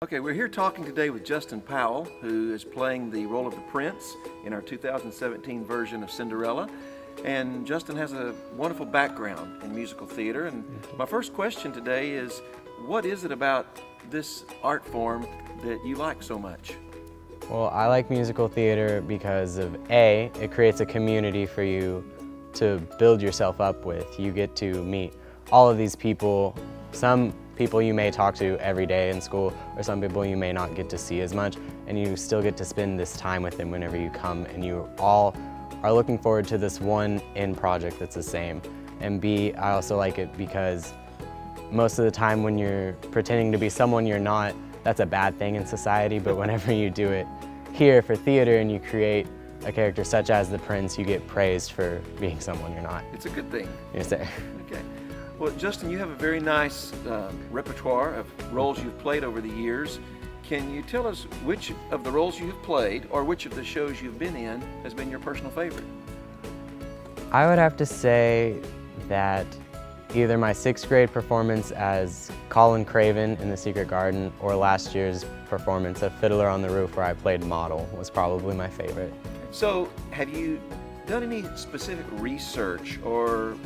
Okay, we're here talking today with Justin Powell, who is playing the role of the prince in our 2017 version of Cinderella. And Justin has a wonderful background in musical theater. And my first question today is, what is it about this art form that you like so much? Well, I like musical theater because of A, it creates a community for you to build yourself up with. You get to meet all of these people, some people you may talk to every day in school, or some people you may not get to see as much, and you still get to spend this time with them whenever you come, and you all are looking forward to this one end project that's the same. And B, I also like it because most of the time when you're pretending to be someone you're not, that's a bad thing in society, but whenever you do it here for theater and you create a character such as the prince, you get praised for being someone you're not. It's a good thing. Yes, sir. Okay. Well, Justin, you have a very nice repertoire of roles you've played over the years. Can you tell us which of the roles you have played or which of the shows you've been in has been your personal favorite? I would have to say that either my 6th grade performance as Colin Craven in The Secret Garden or last year's performance of Fiddler on the Roof where I played Model was probably my favorite. So, have you done any specific research or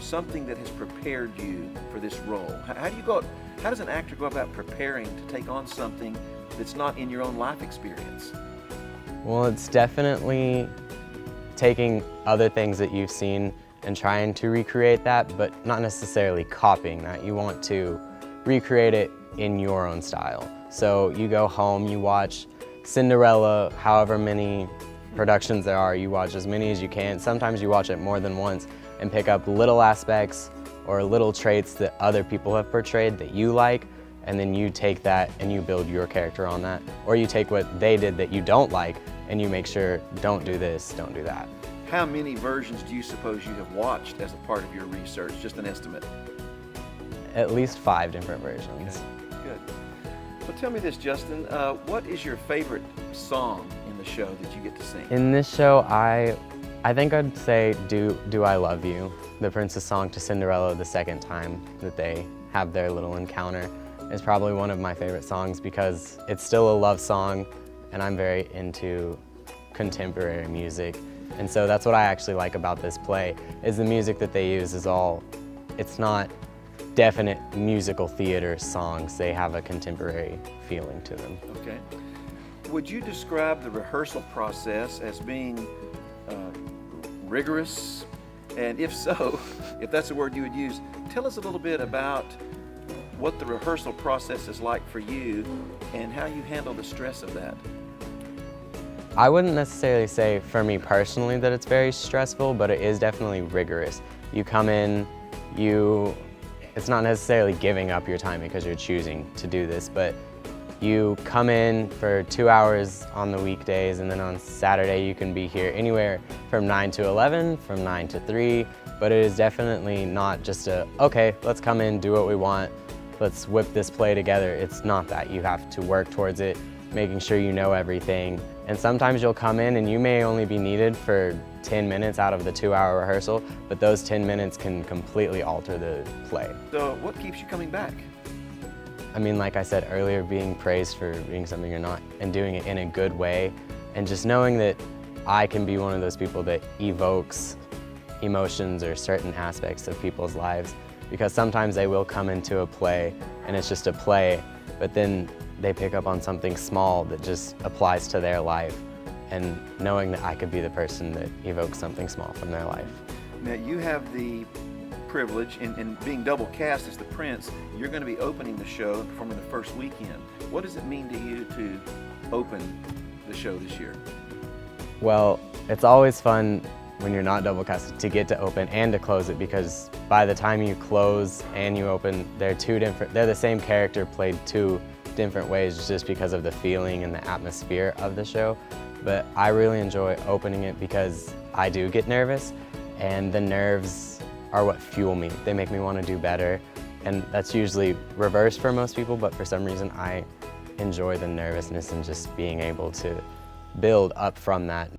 something that has prepared you for this role? How does an actor go about preparing to take on something that's not in your own life experience? Well, it's definitely taking other things that you've seen and trying to recreate that, but not necessarily copying that. You want to recreate it in your own style. So you go home, you watch Cinderella, however many productions there are, you watch as many as you can. Sometimes you watch it more than once and pick up little aspects or little traits that other people have portrayed that you like, and then you take that and you build your character on that. Or you take what they did that you don't like and you make sure, don't do this, don't do that. How many versions do you suppose you have watched as a part of your research? Just an estimate. At least 5 different versions. Okay, good. Well, tell me this, Justin. What is your favorite song in the show that you get to sing? In this show, I think I'd say Do I Love You, the prince's song to Cinderella the second time that they have their little encounter, is probably one of my favorite songs because it's still a love song and I'm very into contemporary music. And so that's what I actually like about this play, is the music that they use is it's not definite musical theater songs. They have a contemporary feeling to them. Okay. Would you describe the rehearsal process as being rigorous? And if so, if that's a word you would use, tell us a little bit about what the rehearsal process is like for you and how you handle the stress of that. I wouldn't necessarily say for me personally that it's very stressful, but it is definitely rigorous. You come in, it's not necessarily giving up your time because you're choosing to do this, but you come in for 2 hours on the weekdays, and then on Saturday you can be here anywhere from 9 to 11, from 9 to 3, but it is definitely not just okay, let's come in, do what we want, let's whip this play together. It's not that. You have to work towards it, making sure you know everything. And sometimes you'll come in and you may only be needed for 10 minutes out of the 2-hour rehearsal, but those 10 minutes can completely alter the play. So what keeps you coming back? I mean, like I said earlier, being praised for being something you're not and doing it in a good way, and just knowing that I can be one of those people that evokes emotions or certain aspects of people's lives, because sometimes they will come into a play and it's just a play, but then they pick up on something small that just applies to their life, and knowing that I could be the person that evokes something small from their life. Now, you have the privilege in being double cast as the prince. You're going to be opening the show and performing the first weekend. What does it mean to you to open the show this year? Well, it's always fun when you're not double casted to get to open and to close it, because by the time you close and you open, they're the same character played 2 different ways just because of the feeling and the atmosphere of the show. But I really enjoy opening it because I do get nervous, and the nerves are what fuel me. They make me want to do better, and that's usually reversed for most people, but for some reason I enjoy the nervousness and just being able to build up from that.